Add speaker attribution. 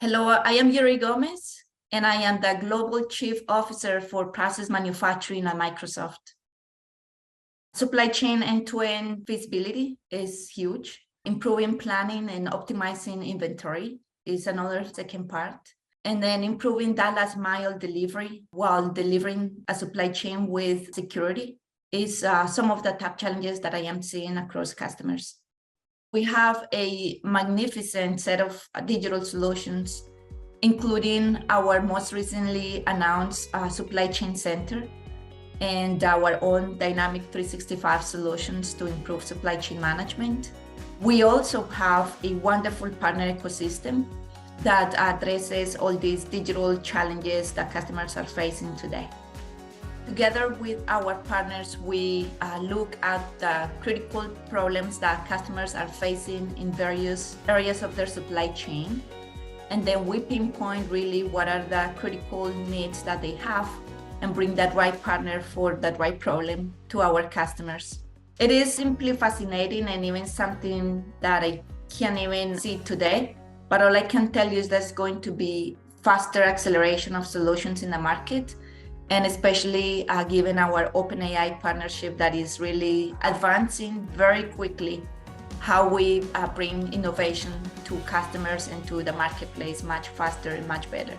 Speaker 1: Hello, I am Yury Gomez, and I am the Global Chief Officer for Process Manufacturing at Microsoft. Supply chain end-to-end feasibility is huge. Improving planning and optimizing inventory is another second part. And then improving that last mile delivery while delivering a supply chain with security is some of the top challenges that I am seeing across customers. We have a magnificent set of digital solutions, including our most recently announced supply chain center and our own dynamic 365 solutions to improve supply chain management. We also have a wonderful partner ecosystem that addresses all these digital challenges that customers are facing today. Together with our partners, we look at the critical problems that customers are facing in various areas of their supply chain. And then we pinpoint really what are the critical needs that they have and bring that right partner for that right problem to our customers. It is simply fascinating and even something that I can't even see today. But all I can tell you is there's going to be faster acceleration of solutions in the market, and especially given our OpenAI partnership that is really advancing very quickly how we bring innovation to customers and to the marketplace much faster and much better.